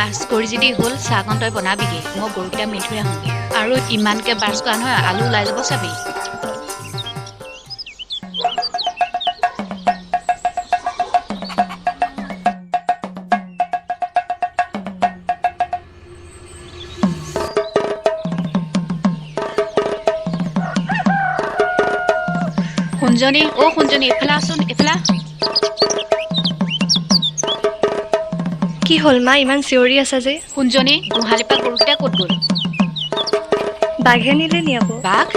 Bus কৰি যদি হ'ল চাহকণ তই বনাবিগে মই গৰুকেইটা মেলি থৈ আহোঁ আৰু ইমানকৈ বাছ কৰা নহয় আলু ওলাই যাব চাবি শুনজনী শুনজনী এইফালে আছোন এইফালে কি হ'ল মা ইমান চিঞৰি আছা যে শুনজনী গোহালিৰ পৰা গৰুকেইটা ক'ত গ'ল বাঘে নিলে নি আকৌ বাঘ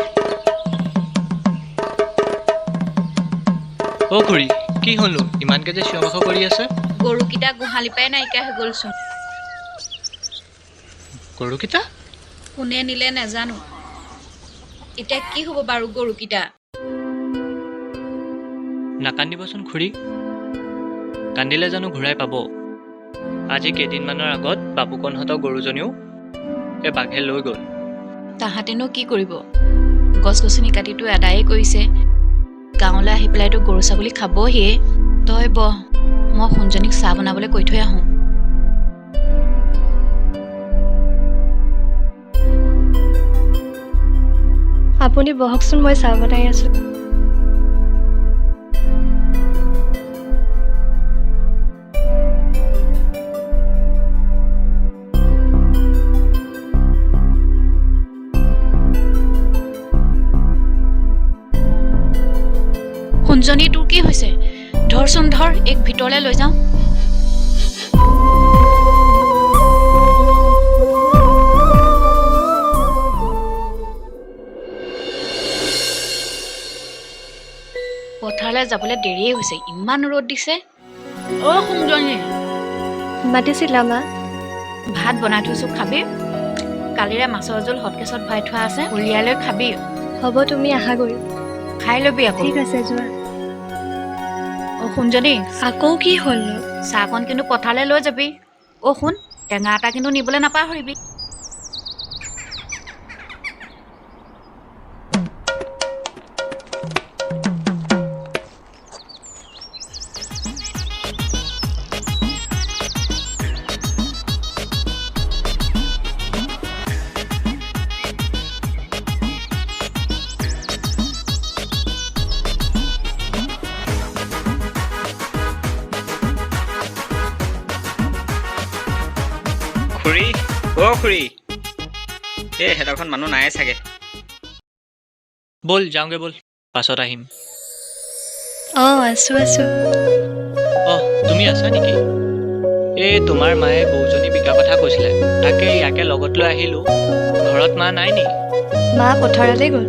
খুৰী কি হ'লো ইমানকে যে চিঞৰ বাখৰ কৰি আছে গৰুকেইটা গোহালিৰ পৰাই নাইকিয়া হৈ গ'লচোন গৰুকেইটা কোনে নিলে নাজানো এতিয়া কি হ'ব বাৰু গৰুকেইটা নাকান্দিবচোন খুৰী কান্দিলে জানো ঘূৰাই পাব আজি কেইদিনমানৰ আগত বাপুকণহঁতৰ গৰুজনীও এই বাঘে লৈ গ'ল তাহাঁতেনো কি কৰিব গছ গছনি কাটিটো আদায়ে কৰিছে গাঁৱলৈ আহি পেলাইতো গৰু ছাগলী খাবহিয়ে তই বহ মই শুনজনীক চাহ বনাবলৈ কৈ থৈ আহোঁ আপুনি বহকচোন মই চাহ বনাই আছোঁ শুনজনী তোৰ কি হৈছে ধৰচোন ধৰ এক ভিতৰলৈ লৈ যাওঁ পথাৰলৈ যাবলৈ দেৰিয়ে হৈছে ইমান ৰ'দ দিছে শুনজনী মাতিছিলা মা ভাত বনাই থৈছোঁ খাবি কালিৰে মাছৰ জোল হটকেছত ভৰাই থোৱা আছে উলিয়াই লৈ খাবি হ'ব তুমি আহাগৈ খাই ল'বি আকৌ ঠিক আছে যোৱা শুনজনী আকৌ কি হ'লনো চাহকণ কিন্তু পথাৰলৈ লৈ যাবি শুন টেঙা এটা কিন্তু নিবলৈ নাপাহৰিবি খুৰী খুৰী সেইডোখৰত মানুহ নাই চাগে ব'ল যাওঁগে ব'ল পাছত আহিম আছোঁ তুমি আছা নেকি তোমাৰ মায়ে গৰুজনী বিকা কথা কৈছিলে তাকে ইয়াকে লগত লৈ আহিলোঁ ঘৰত মা নাই নি মা পথাৰলৈ গ'ল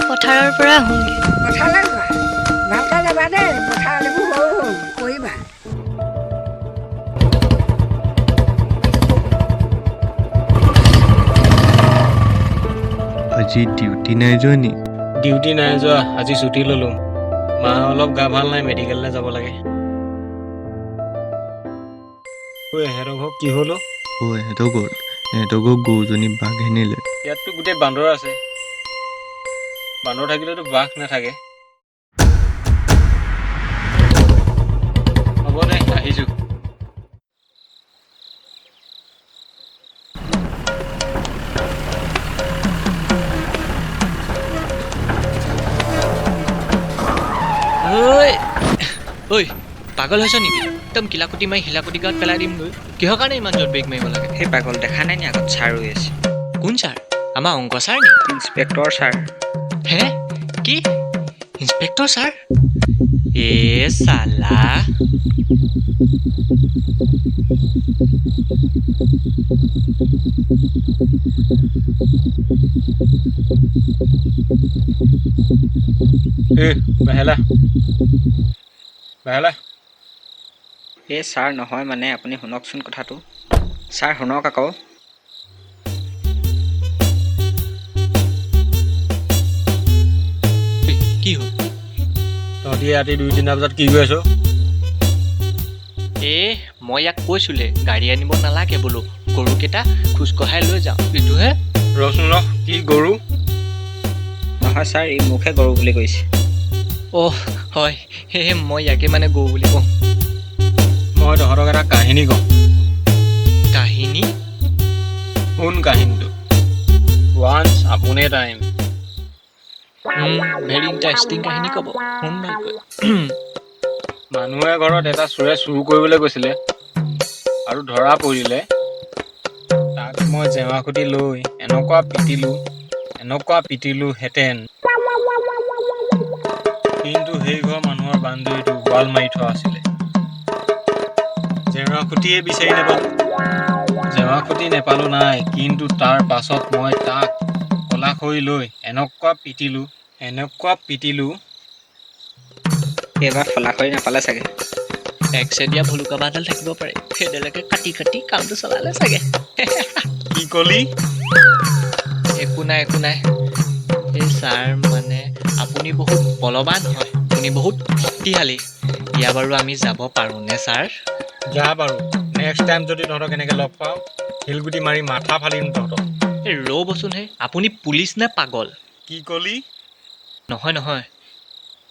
পথাৰৰ পৰা আহোঁগৈ পথাৰলৈ যোৱা ভালকৈ যাবা দেই পথাৰলৈ সৰু সৰু কৰিবা আজি ডিউটি নাই যোৱা নি ডিউটি নাই যোৱা আজি ছুটি ল'লোঁ মা অলপ গা ভাল নাই মেডিকেললৈ যাব লাগে এহেঁতৰ ঘৰ কি হ'ল এহেঁতৰ ঘৰ গৰুজনী বাঘে নিলে ইয়াততো গোটেই বান্দৰ আছে বান্দৰ থাকিলেতো বাঘ নাথাকে হ'ব দে আহিছোঁ পাগল হৈছ নেকি একদম কিলাকুটি মাৰি শিলাকুটি গাঁৱত পেলাই দিম গৈ কিহৰ কাৰণে ইমান জোৰত ব্ৰেক মাৰিব লাগে সেই পাগল দেখা নাই নি আগত ছাৰ ৰৈ আছে কোন ছাৰ আমাৰ অংক ছাৰ নি ইন্সপেক্টৰ ছাৰ হে কি ইন্সপেক্টৰ ছাৰ চালা বাহেলা ছাৰ নহয় মানে আপুনি শুনকচোন কথাটো ছাৰ শুনক আকৌ কি হ'ল তহঁতি ৰাতি 2-3 বজাত কি কৰি আছ মই ইয়াক কৈছিলে গাড়ী আনিব নালাগে বোলো গৰুকেইটা খোজকঢ়াই লৈ যাওঁ এইটোহে ৰচোন কি গৰু নহয় ছাৰ ই মোকহে গৰু বুলি কৈছে অহ হয় সেয়ে মই ইয়াকে মানে গৰু বুলি কওঁ। মই তহঁতক এটা কাহিনী কওঁ। কাহিনী? শুন কাহিনীটো। ওৱান্স আপন এ টাইম। ভেৰি ইণ্টাৰেষ্টিং কাহিনী ক'ব, শুন ভালকৈ। মানুহে ঘৰত এটা চোৰে চুৰ কৰিবলৈ গৈছিলে আৰু ধৰা পৰিলে। তাক মই জেওৰা খুটি লৈ এনেকুৱা পিটিলো হেঁতেন, কিন্তু সেই ঘৰ মানুহৰ বান্দৰীটো ৱাল মাৰি থোৱা আছিলে। জেওৰা খুটিয়ে বিচাৰি নাপালো। জেওৰা খুটি নেপালো নাই, কিন্তু তাৰ পাছত মই তাক কলা খৰি লৈ এনেকুৱা পিটিলো। এইবাৰ ফলাখৰি নাপালে চাগে। একচেদিয়া ভুলুকা বাঁহডাল থাকিব পাৰে, সেইডালকে কাটি কাটি কামটো চলালে চাগে। কি কলি? একো নাই এই ছাৰ মানে আপুনি বহুত বলৱান হয়, আপুনি বহুত শক্তিশালী। ইয়া বাৰু আমি যাব পাৰোঁনে ছাৰ? যা বাৰু, নেক্সট টাইম যদি তহঁতক এনেকৈ লগ পাওঁ, শিলগুটি মাৰি মাথা ফালিম তহঁতক। এই ৰ'বচোনহে, আপুনি পুলিচ নে পাগল? কি কলি? নহয়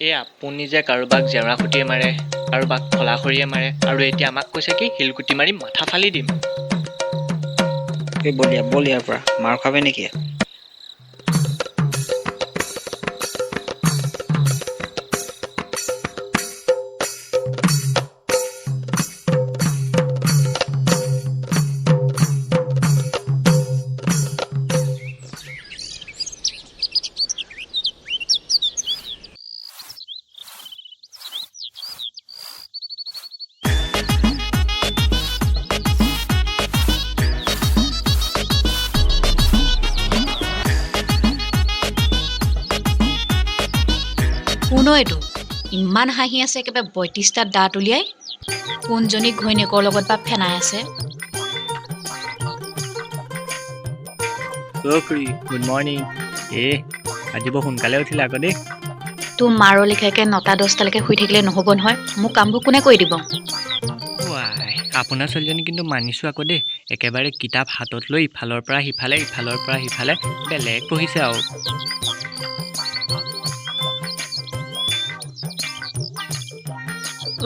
এই আপুনি যে কাৰোবাক জেওৰা খুটিয়ে মাৰে, কাৰোবাক খলাখৰিয়ে মাৰে, আৰু এতিয়া আমাক কৈছে কি শিলগুটি মাৰি মাথা ফালি দিম। এই বল ইয়াৰ পৰা মাৰ খাবি নেকি? কোন এইটো? ইমান হাঁহি আছে, একেবাৰে ৩২টা দাঁত উলিয়াই। কোনজনী ঘৈণীয়েকৰ লগত বা ফেনাই আছে। খুৰী গুড মৰ্ণিং। আজি বৰ সোনকালে উঠিলে আকৌ দেই। তোৰ মাৰৰ লিখাকে ৯টা-১০টালৈকে শুই থাকিলে নহ'ব নহয়। মোক কামবোৰ কোনে কৰি দিব? আপোনাৰ ছোৱালীজনী কিন্তু মানিছোঁ আকৌ দেই, একেবাৰে কিতাপ হাতত লৈ ইফালৰ পৰা সিফালে বেলেগ পঢ়িছে আৰু।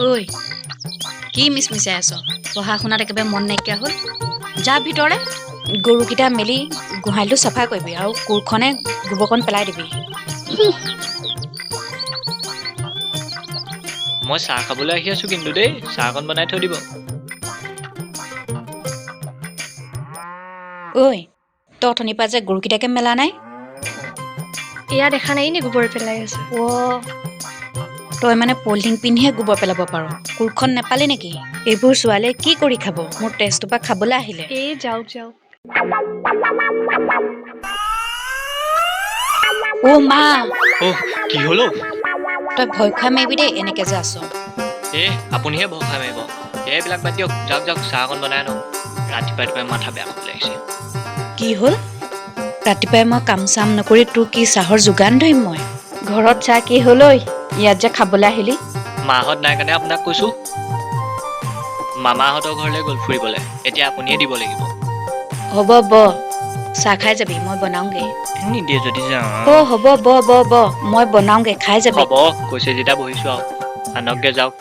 ঐ, কি মিচমিচাই আছ? পঢ়া শুনাত একেবাৰে মন নাইকিয়া হ'ল। যা ভিতৰলৈ, গৰুকেইটা মেলি গোহালিটো চাফা কৰিবি আৰু কোৰখনে গোবৰকণ পেলাই দিবি। মই চাহ খাবলৈ আহি আছোঁ কিন্তু দেই, চাহকণ বনাই থৈ দিব। ঐ, তই অথনিৰ পৰা যে গৰুকেইটাকে মেলা নাই? এয়া দেখা নাই নি গোবৰ পেলাই আছে। তই মানে পলিথিন পিন্ধিহে গোবৰ পেলাব পাৰ, কোৰখন নেপালি নেকি? এইবোৰ ছোৱালীয়ে কি কৰি খাব? মোৰ তেজটোৰ পৰা খাবলৈ আহিলে। এই যাওক। অ' মা, কি হ'ল? তই ভয় খোৱা মাৰিবি দেই, এনেকে যে আছ। আপুনিহে ভয় খাই মাৰিব। এইবিলাক বাদ দিয়ক, যাওক চাহকণ বনাই আনক। ৰাতিপুৱাই মাথা বেয়া হ'ব লাগিছে। কি হ'ল? ৰাতিপুৱাই মই কাম চাম নকৰি তোৰ কি চাহৰ যোগান ধৰিম মই? ঘৰত চাহ কি হ'ল ঐ? ইয়াত যে খাবলৈ আহিলি। মাহঁত নাই কাৰণে আপোনাক কৈছোঁ। মামাহঁতৰ ঘৰলৈ গ'ল ফুৰিবলৈ, এতিয়া আপুনিয়ে দিব লাগিব। হ'ব চাহ খাই যাবি, মই বনাওঁগে। নিদিয়ে যদি হ'ব মই বনাওঁগে, খাই যাবি। হ'ব কৈছে যেতিয়া বহিছোঁ আৰু আনকগে, যাওক।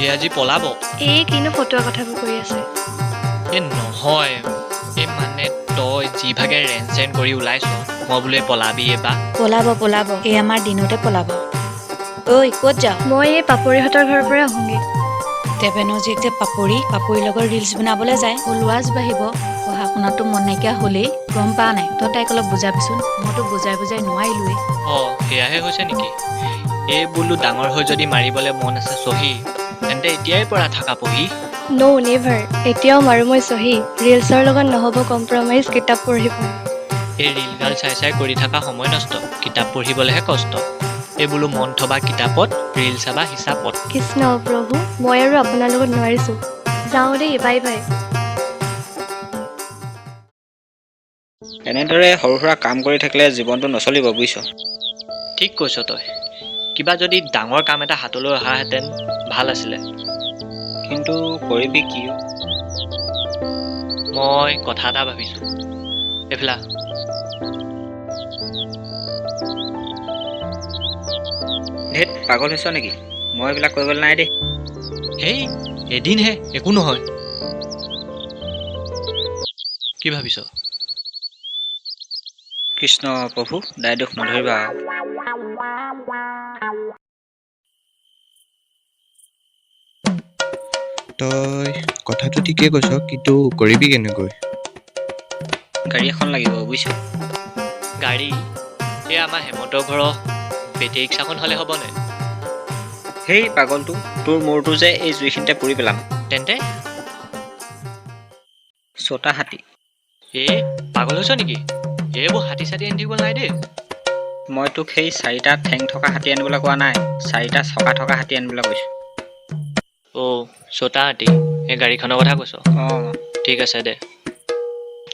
এই আজি পলাব? এই কিনো ফটোৱা কথাবোৰ কৰি আছে। নহয়, মানে তই যিভাগে ৰেন কৰি ওলাইছ, মই বোলে পলাবি এবাৰ। পলাব, এই আমাৰ দিনতে পলাব। ঐ, ক'ত যাওঁ? মই এই পাপৰিহঁতৰ ঘৰৰ পৰা আহোঁগে। দেৱেনৰ জীয়েক যে পাপৰিৰ লগত ৰিলচ বনাবলৈ যায়, ফলোৱাৰ্ছ বাঢ়িব। পঢ়া শুনাতো মন নাইকিয়া হ'লেই, গম পা নাই? তই তাইক অলপ বুজাবিচোন, মইতো বুজাই নোৱাৰিলোৱেই। সেয়াহে হৈছে নেকি? এই বোলো ডাঙৰ হৈ যদি মাৰিবলৈ মন আছে চহী, তেন্তে এতিয়াই পৰা থাকা পঢ়ি। ন' নেভাৰ, এতিয়াও মাৰো মই চহী। ৰিলছৰ লগত নহ'ব কম্প্ৰমাইজ, কিতাপ পঢ়িব। এই ৰিলগাল চাই কৰি থকা সময় নষ্ট, কিতাপ পঢ়িবলৈহে কষ্ট। এই বোলো মন থবা কিতাপত, ৰিল চাবা হিচাপত। কৃষ্ণ প্ৰভু, মই আৰু আপোনাৰ লগত নোৱাৰিছোঁ। যাওঁ দেই, বাই। এনেদৰে সৰু সুৰা কাম কৰি থাকিলে জীৱনটো নচলিব, বুজিছ? ঠিক কৈছ তই। কিবা যদি ডাঙৰ কাম এটা হাতলৈ অহাহেঁতেন ভাল আছিলে। কিন্তু কৰিবি কি? মই কথা এটা ভাবিছোঁ। এইফালে ধেত পাগল হৈছ নেকি? মই এইবিলাক কৰিবলৈ নাই দেই। হেই এদিনহে, একো নহয়। কি ভাবিছ? কৃষ্ণ প্ৰভু দায় দোষ নধৰিবা আৰু। তই কথাটো ঠিকেই কৈছ, কিন্তু কৰিবি কেনেকৈ? গাড়ী এখন লাগিব বুজিছ। গাড়ী? এই আমাৰ হেমন্তৰ ঘৰৰ বেটেৰী ৰিক্সাখন হ'লে হ'বনে? সেই পাগলটো, তোৰ মূৰটো যে এই জুইখিনিতে পুৰি পেলাম। তেন্তে ছটা হাতী। পাগল হৈছ নেকি? এইবোৰ হাতী চাতী আনি থাকিব নাই দেই। মই তোক সেই 4টা ঠেং থকা হাতী আনিবলৈ কোৱা নাই, 4টা চকা থকা হাতী আনিবলৈ কৈছোঁ। ছটা হাতী? এই গাড়ীখনৰ কথা কৈছ? অঁ ঠিক আছে দে।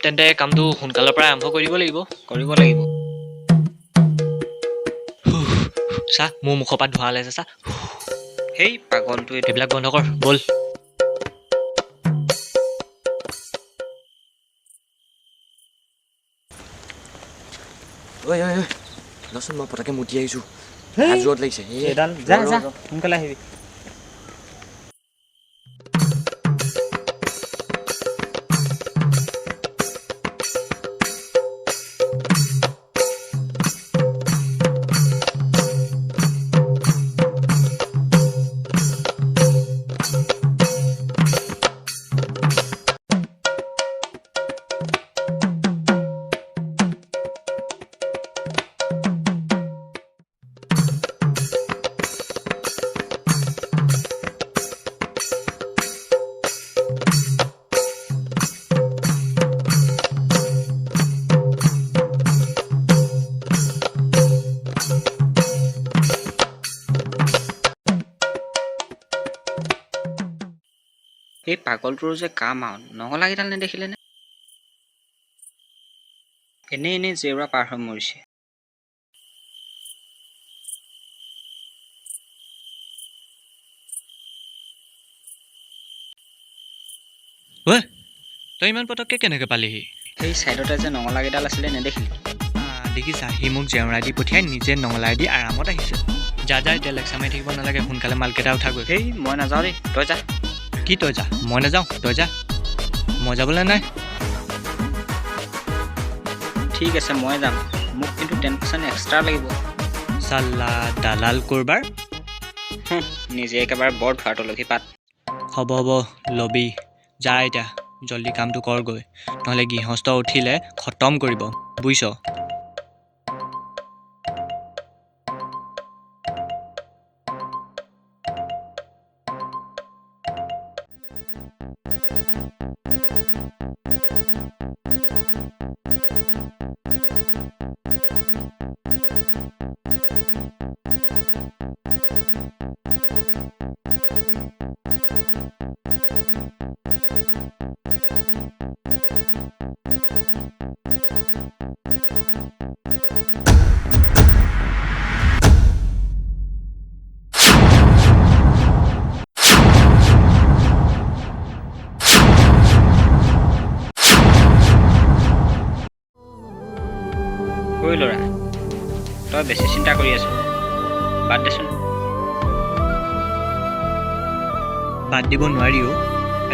তেন্তে কামটো সোনকালৰ পৰা আৰম্ভ কৰিব লাগিব। কৰিব লাগিব। চা মোৰ মুখৰ পৰা ধোঁৱা ওলাইছে চা। সেই পাগলটো এইটো। এইবিলাক বন্ধ কৰ, ব'ল। ঐ ৰচোন, মই পটাকে মুতি আহিছোঁ। জোৰত লাগিছে। যা সোনকালে আহিবি। এই পাগলটোৰ যে কাম আৰু নঙলাকেইডাল নেদেখিলেনে? এনেই জেউৰা পাৰ হৈ মৰিছে। ঐ তই ইমান পটককৈ কেনেকৈ পালিহি? সেই ছাইডতে যে নঙলাকেইডাল আছিলে নেদেখিলি? দেখিছা, সি মোক জেউৰা দি পঠিয়াই নিজে নঙলাই দি আৰামত আহিছে। যা এতিয়া লেকচা মাৰি থাকিব নালাগে, সোনকালে মালকেইটা উঠা গৈ। সেই মই নাযাওঁ দেই, তই যা। কি তই যা? মই নাযাওঁ, তই যা। মই যাবলৈ নাই। ঠিক আছে মই যাম, মোক কিন্তু 10% এক্সট্ৰা লাগিব। চাল্লা দালাল কৰবাৰ। নিজে একেবাৰে বৰ ধোৱাতলখি পাত। হ'ব লবি। যা এতিয়া জল্দি কামটো কৰগৈ, নহ'লে গৃহস্থ উঠিলে খতম কৰিব, বুজিছ? ঐ ল'ৰা, তই বেছি চিন্তা কৰি আছ, বাদ দেচোন। বাদ দিব নোৱাৰিও,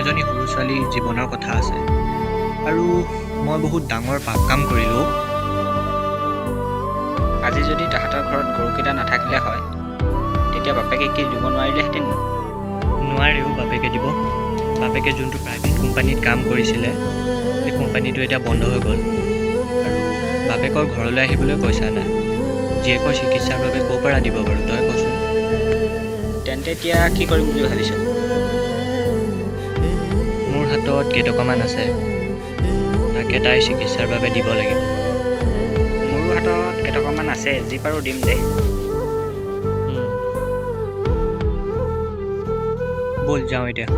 এজনী সৰু ছোৱালীৰ জীৱনৰ কথা আছে, আৰু মই বহুত ডাঙৰ পাপ কাম কৰিলোঁ। আজি যদি তাহাঁতৰ ঘৰত গৰুকেইটা নাথাকিলে হয়, তেতিয়া বাপেকে কি দিব নোৱাৰিলেহেঁতেন? নোৱাৰেও বাপেকে দিব। বাপেকে যোনটো প্ৰাইভেট কোম্পানীত কাম কৰিছিলে, সেই কোম্পানীটো এতিয়া বন্ধ হৈ গ'ল, আৰু বাপেকৰ ঘৰলৈ আহিবলৈ পইচা নাই। জীয়েকৰ চিকিৎসাৰ বাবে ক'ৰ পৰা দিব বাৰু তই কচোন? তেন্তে এতিয়া কি কৰিম বুলি ভাবিছ? মোৰ হাতত কেইটকামান আছে, তাকে তাইৰ চিকিৎসাৰ বাবে দিব লাগিব। মোৰো হাতত কেইটকামান আছে, যি পাৰোঁ দিম দে। ব'ল যাওঁ এতিয়া।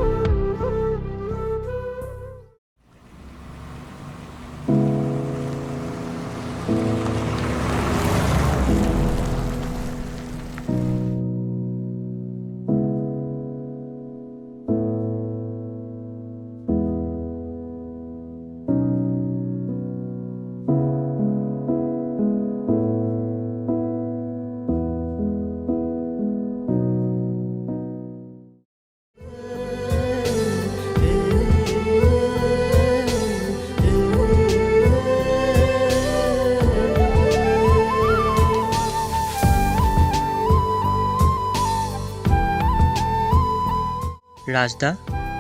ৰাজদা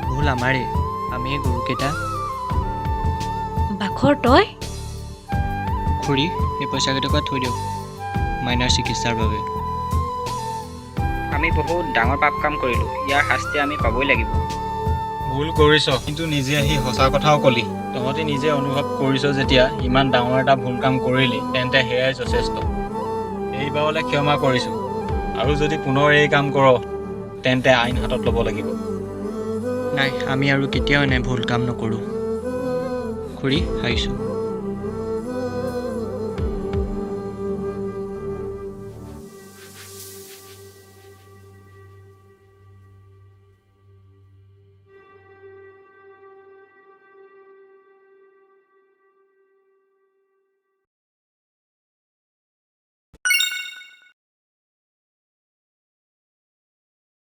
ভুল আমাৰে আমি এই গৰুকেইটা বাখৰ তই খুৰী এই পইচা কেইটকা থৈ দিয়ক মাইনাৰ চিকিৎসাৰ বাবে আমি বহুত ডাঙৰ পাপ কাম কৰিলোঁ, ইয়াৰ শাস্তি আমি পাবই লাগিব। ভুল কৰিছ, কিন্তু নিজে আহি সঁচা কথাও কলি। তহঁতি নিজে অনুভৱ কৰিছ যেতিয়া ইমান ডাঙৰ এটা ভুল কাম কৰিলি, তেন্তে সেয়াই যথেষ্ট। এইবাৰলৈ ক্ষমা কৰিছোঁ, আৰু যদি পুনৰ এই কাম কৰ তেন্তে আইন হাতত ল'ব লাগিব। নাই আমি আৰু কেতিয়াও এনে ভুল কাম নকৰোঁ খুৰী আহিছোঁ